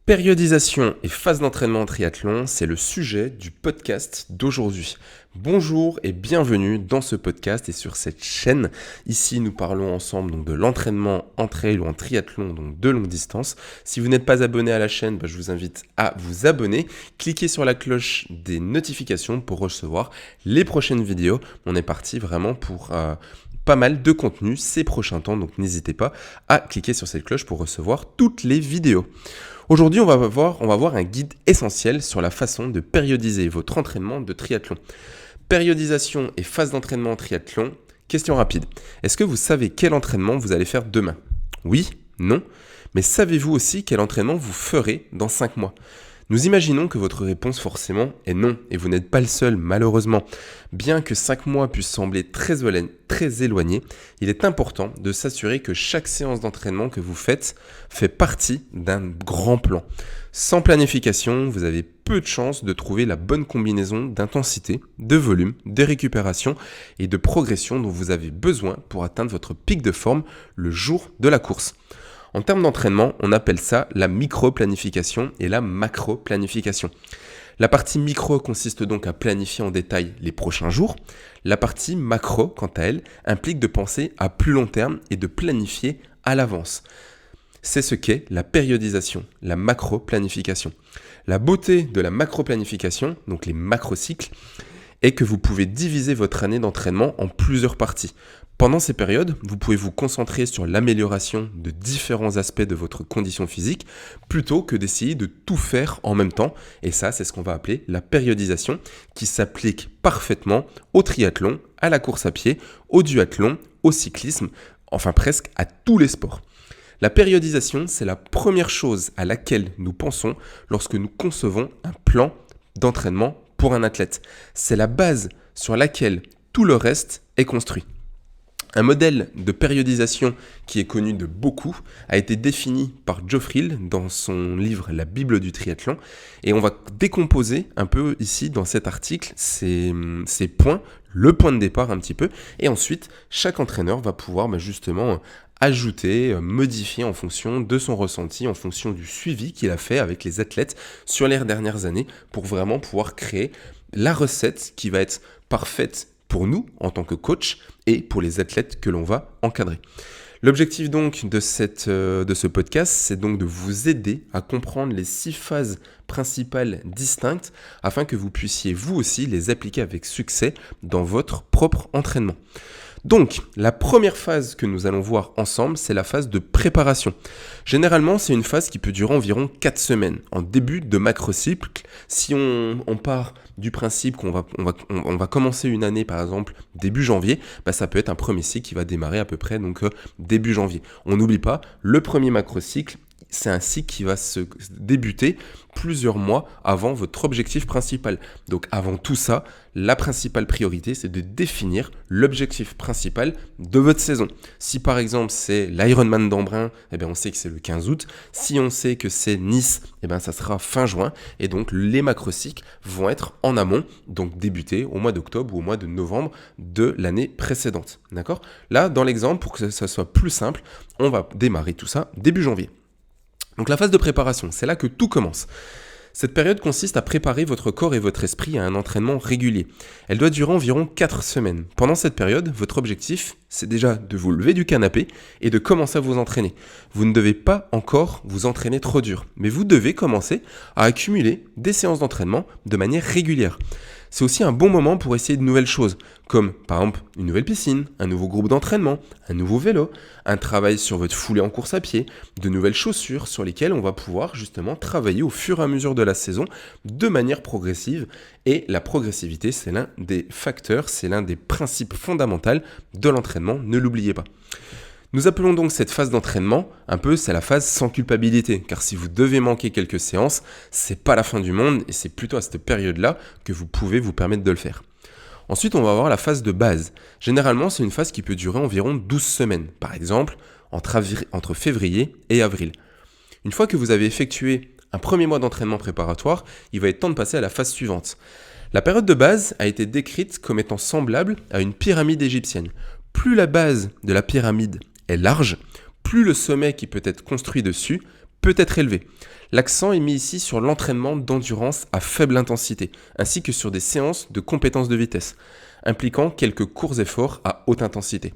Périodisation et phase d'entraînement en triathlon, c'est le sujet du podcast d'aujourd'hui. Bonjour et bienvenue dans ce podcast et sur cette chaîne. Ici, nous parlons ensemble donc, de l'entraînement en trail ou en triathlon, donc de longue distance. Si vous n'êtes pas abonné à la chaîne, je vous invite à vous abonner. Cliquez sur la cloche des notifications pour recevoir les prochaines vidéos. On est parti vraiment pour pas mal de contenu ces prochains temps, donc n'hésitez pas à cliquer sur cette cloche pour recevoir toutes les vidéos. Aujourd'hui, on va voir un guide essentiel sur la façon de périodiser votre entraînement de triathlon. Périodisation et phase d'entraînement en triathlon. Question rapide. Est-ce que vous savez quel entraînement vous allez faire demain ? Oui ? Non ? Mais savez-vous aussi quel entraînement vous ferez dans 5 mois ? Nous imaginons que votre réponse forcément est non, et vous n'êtes pas le seul malheureusement. Bien que 5 mois puissent sembler très éloignés, il est important de s'assurer que chaque séance d'entraînement que vous faites fait partie d'un grand plan. Sans planification, vous avez peu de chances de trouver la bonne combinaison d'intensité, de volume, de récupération et de progression dont vous avez besoin pour atteindre votre pic de forme le jour de la course. En termes d'entraînement, on appelle ça la micro-planification et la macro-planification. La partie micro consiste donc à planifier en détail les prochains jours. La partie macro, quant à elle, implique de penser à plus long terme et de planifier à l'avance. C'est ce qu'est la périodisation, la macro-planification. La beauté de la macro-planification, donc les macrocycles, est que vous pouvez diviser votre année d'entraînement en plusieurs parties. Pendant ces périodes, vous pouvez vous concentrer sur l'amélioration de différents aspects de votre condition physique plutôt que d'essayer de tout faire en même temps. Et ça, c'est ce qu'on va appeler la périodisation qui s'applique parfaitement au triathlon, à la course à pied, au duathlon, au cyclisme, enfin presque à tous les sports. La périodisation, c'est la première chose à laquelle nous pensons lorsque nous concevons un plan d'entraînement pour un athlète. C'est la base sur laquelle tout le reste est construit. Un modèle de périodisation qui est connu de beaucoup a été défini par Geoff Reel dans son livre La Bible du triathlon et on va décomposer un peu ici dans cet article ces points, le point de départ un petit peu et ensuite chaque entraîneur va pouvoir justement ajouter, modifier en fonction de son ressenti, en fonction du suivi qu'il a fait avec les athlètes sur les dernières années pour vraiment pouvoir créer la recette qui va être parfaite pour nous en tant que coach et pour les athlètes que l'on va encadrer. L'objectif donc de ce podcast, c'est donc de vous aider à comprendre les 6 phases principales distinctes afin que vous puissiez vous aussi les appliquer avec succès dans votre propre entraînement. Donc, la première phase que nous allons voir ensemble, c'est la phase de préparation. Généralement, c'est une phase qui peut durer environ 4 semaines. En début de macrocycle, si on part du principe qu'on va commencer une année, par exemple, début janvier, ça peut être un premier cycle qui va démarrer à peu près début janvier. On n'oublie pas, le premier macrocycle, c'est un cycle qui va se débuter plusieurs mois avant votre objectif principal. Donc avant tout ça, la principale priorité, c'est de définir l'objectif principal de votre saison. Si par exemple c'est l'Ironman d'Embrun, on sait que c'est le 15 août. Si on sait que c'est Nice, ça sera fin juin. Et donc les macrocycles vont être en amont, donc débuter au mois d'octobre ou au mois de novembre de l'année précédente. D'accord ? Là, dans l'exemple, pour que ça soit plus simple, on va démarrer tout ça début janvier. Donc la phase de préparation, c'est là que tout commence. Cette période consiste à préparer votre corps et votre esprit à un entraînement régulier. Elle doit durer environ 4 semaines. Pendant cette période, votre objectif, c'est déjà de vous lever du canapé et de commencer à vous entraîner. Vous ne devez pas encore vous entraîner trop dur, mais vous devez commencer à accumuler des séances d'entraînement de manière régulière. C'est aussi un bon moment pour essayer de nouvelles choses, comme par exemple une nouvelle piscine, un nouveau groupe d'entraînement, un nouveau vélo, un travail sur votre foulée en course à pied, de nouvelles chaussures sur lesquelles on va pouvoir justement travailler au fur et à mesure de la saison de manière progressive. Et la progressivité, c'est l'un des facteurs, c'est l'un des principes fondamentaux de l'entraînement, ne l'oubliez pas. Nous appelons donc cette phase d'entraînement, c'est la phase sans culpabilité, car si vous devez manquer quelques séances, c'est pas la fin du monde et c'est plutôt à cette période-là que vous pouvez vous permettre de le faire. Ensuite, on va avoir la phase de base. Généralement, c'est une phase qui peut durer environ 12 semaines, par exemple entre février et avril. Une fois que vous avez effectué un premier mois d'entraînement préparatoire, il va être temps de passer à la phase suivante. La période de base a été décrite comme étant semblable à une pyramide égyptienne. Plus la base de la pyramide est large, plus le sommet qui peut être construit dessus peut être élevé. L'accent est mis ici sur l'entraînement d'endurance à faible intensité, ainsi que sur des séances de compétences de vitesse, impliquant quelques courts efforts à haute intensité.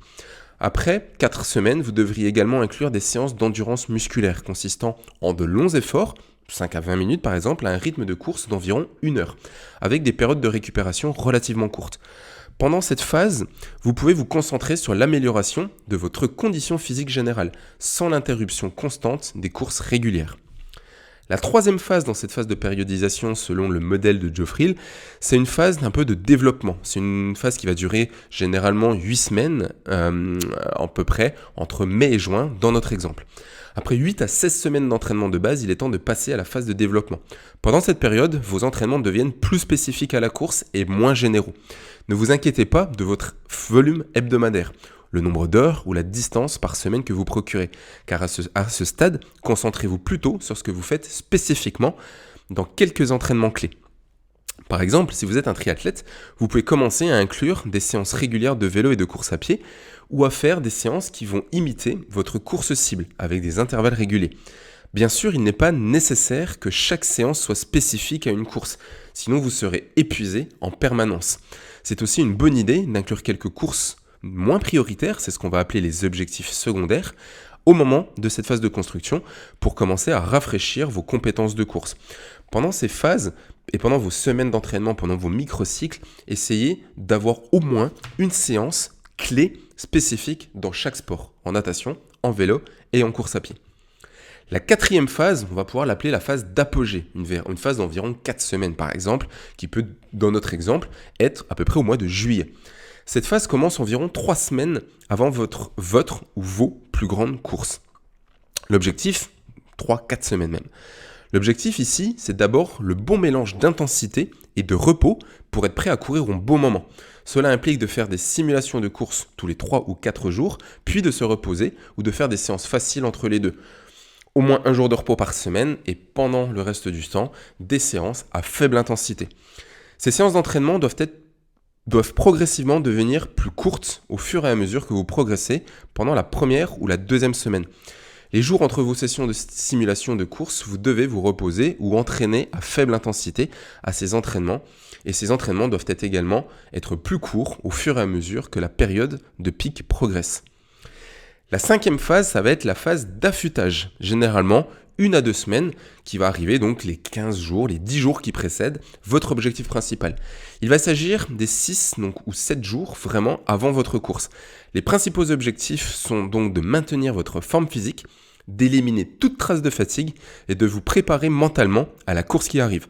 Après 4 semaines, vous devriez également inclure des séances d'endurance musculaire consistant en de longs efforts, 5 à 20 minutes par exemple, à un rythme de course d'environ 1 heure, avec des périodes de récupération relativement courtes. Pendant cette phase, vous pouvez vous concentrer sur l'amélioration de votre condition physique générale, sans l'interruption constante des courses régulières. La troisième phase dans cette phase de périodisation, selon le modèle de Geoffriel, c'est une phase d'un peu de développement. C'est une phase qui va durer généralement 8 semaines, à peu près, entre mai et juin, dans notre exemple. Après 8 à 16 semaines d'entraînement de base, il est temps de passer à la phase de développement. Pendant cette période, vos entraînements deviennent plus spécifiques à la course et moins généraux. Ne vous inquiétez pas de votre volume hebdomadaire, le nombre d'heures ou la distance par semaine que vous procurez, car à ce stade, concentrez-vous plutôt sur ce que vous faites spécifiquement dans quelques entraînements clés. Par exemple, si vous êtes un triathlète, vous pouvez commencer à inclure des séances régulières de vélo et de course à pied, ou à faire des séances qui vont imiter votre course cible, avec des intervalles réguliers. Bien sûr, il n'est pas nécessaire que chaque séance soit spécifique à une course, sinon vous serez épuisé en permanence. C'est aussi une bonne idée d'inclure quelques courses moins prioritaires, c'est ce qu'on va appeler les objectifs secondaires, au moment de cette phase de construction pour commencer à rafraîchir vos compétences de course. Pendant ces phases et pendant vos semaines d'entraînement, pendant vos microcycles, essayez d'avoir au moins une séance clé spécifique dans chaque sport, en natation, en vélo et en course à pied. La quatrième phase, on va pouvoir l'appeler la phase d'apogée, une phase d'environ 4 semaines par exemple, qui peut, dans notre exemple, être à peu près au mois de juillet. Cette phase commence environ 3 semaines avant votre ou vos plus grandes courses. L'objectif, 3-4 semaines même. L'objectif ici, c'est d'abord le bon mélange d'intensité et de repos pour être prêt à courir au bon moment. Cela implique de faire des simulations de course tous les 3 ou 4 jours, puis de se reposer ou de faire des séances faciles entre les deux. Au moins 1 jour de repos par semaine et pendant le reste du temps, des séances à faible intensité. Ces séances d'entraînement doivent progressivement devenir plus courtes au fur et à mesure que vous progressez pendant la première ou la deuxième semaine. Les jours entre vos sessions de simulation de course, vous devez vous reposer ou entraîner à faible intensité à ces entraînements. Et ces entraînements doivent également être plus courts au fur et à mesure que la période de pic progresse. La 5e phase, ça va être la phase d'affûtage, généralement 1 à 2 semaines, qui va arriver donc les 15 jours, les 10 jours qui précèdent votre objectif principal. Il va s'agir des 6 ou 7 jours vraiment avant votre course. Les principaux objectifs sont donc de maintenir votre forme physique, d'éliminer toute trace de fatigue et de vous préparer mentalement à la course qui arrive.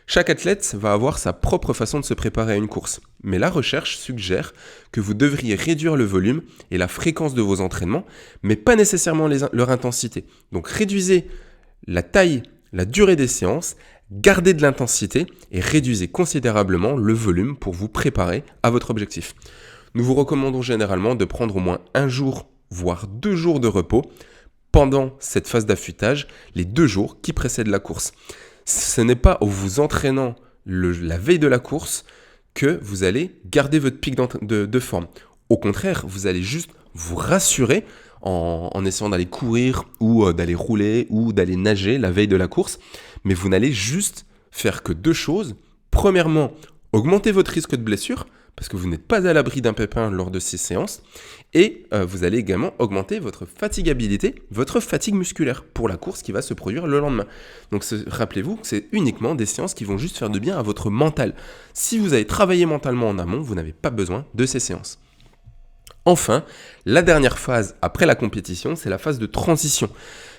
Chaque athlète va avoir sa propre façon de se préparer à une course, mais la recherche suggère que vous devriez réduire le volume et la fréquence de vos entraînements, mais pas nécessairement leur intensité. Donc réduisez la taille, la durée des séances, gardez de l'intensité et réduisez considérablement le volume pour vous préparer à votre objectif. Nous vous recommandons généralement de prendre au moins 1 jour, voire 2 jours de repos pendant cette phase d'affûtage, les 2 jours qui précèdent la course. Ce n'est pas en vous entraînant la veille de la course que vous allez garder votre pic de forme. Au contraire, vous allez juste vous rassurer en essayant d'aller courir ou d'aller rouler ou d'aller nager la veille de la course. Mais vous n'allez juste faire que 2 choses. Premièrement, augmenter votre risque de blessure parce que vous n'êtes pas à l'abri d'un pépin lors de ces séances. Et vous allez également augmenter votre fatigabilité, votre fatigue musculaire pour la course qui va se produire le lendemain. Donc rappelez-vous que c'est uniquement des séances qui vont juste faire du bien à votre mental. Si vous avez travaillé mentalement en amont, vous n'avez pas besoin de ces séances. Enfin, la dernière phase après la compétition, c'est la phase de transition.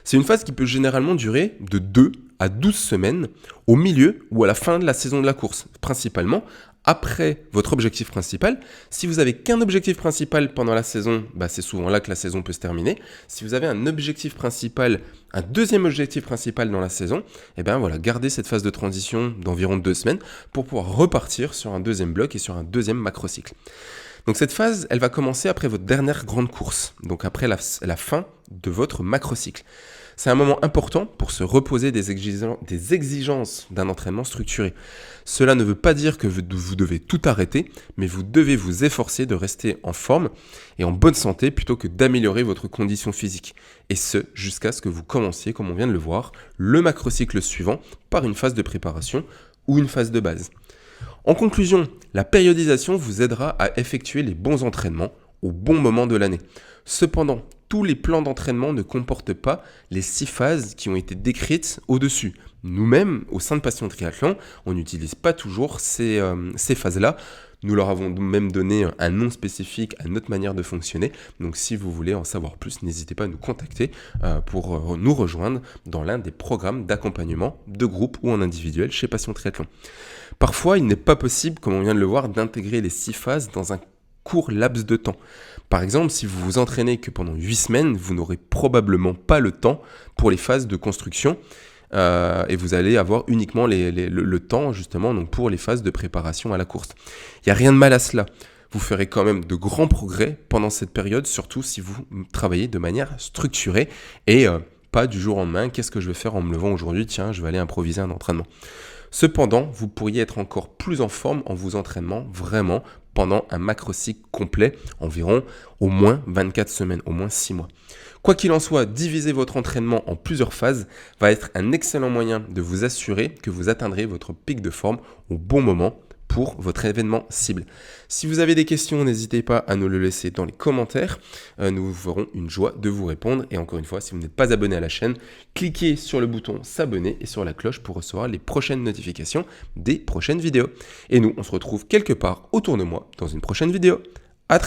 C'est une phase qui peut généralement durer de 2 à 12 semaines au milieu ou à la fin de la saison de la course, principalement après votre objectif principal. Si vous n'avez qu'un objectif principal pendant la saison, c'est souvent là que la saison peut se terminer. Si vous avez un objectif principal, un deuxième objectif principal dans la saison, gardez cette phase de transition d'environ 2 semaines pour pouvoir repartir sur un deuxième bloc et sur un deuxième macrocycle. Donc cette phase, elle va commencer après votre dernière grande course, donc après la fin de votre macrocycle. C'est un moment important pour se reposer des exigences d'un entraînement structuré. Cela ne veut pas dire que vous devez tout arrêter, mais vous devez vous efforcer de rester en forme et en bonne santé plutôt que d'améliorer votre condition physique. Et ce, jusqu'à ce que vous commenciez, comme on vient de le voir, le macrocycle suivant par une phase de préparation ou une phase de base. En conclusion, la périodisation vous aidera à effectuer les bons entraînements au bon moment de l'année. Cependant, tous les plans d'entraînement ne comportent pas les 6 phases qui ont été décrites au-dessus. Nous-mêmes, au sein de Passion Triathlon, on n'utilise pas toujours ces phases-là. Nous leur avons même donné un nom spécifique à notre manière de fonctionner. Donc si vous voulez en savoir plus, n'hésitez pas à nous contacter pour nous rejoindre dans l'un des programmes d'accompagnement de groupe ou en individuel chez Passion Triathlon. Parfois, il n'est pas possible, comme on vient de le voir, d'intégrer les 6 phases dans un court laps de temps. Par exemple, si vous vous entraînez que pendant 8 semaines, vous n'aurez probablement pas le temps pour les phases de construction et vous allez avoir uniquement le temps justement donc pour les phases de préparation à la course. Il n'y a rien de mal à cela. Vous ferez quand même de grands progrès pendant cette période, surtout si vous travaillez de manière structurée et pas du jour au lendemain. Qu'est-ce que je vais faire en me levant aujourd'hui? Tiens, je vais aller improviser un entraînement. Cependant, vous pourriez être encore plus en forme en vous entraînant vraiment pendant un macrocycle complet, environ au moins 24 semaines, au moins 6 mois. Quoi qu'il en soit, diviser votre entraînement en plusieurs phases va être un excellent moyen de vous assurer que vous atteindrez votre pic de forme au bon moment pour votre événement cible. Si vous avez des questions, n'hésitez pas à nous le laisser dans les commentaires. Nous vous ferons une joie de vous répondre. Et encore une fois, si vous n'êtes pas abonné à la chaîne, cliquez sur le bouton s'abonner et sur la cloche pour recevoir les prochaines notifications des prochaines vidéos. Et nous, on se retrouve quelque part autour de moi dans une prochaine vidéo.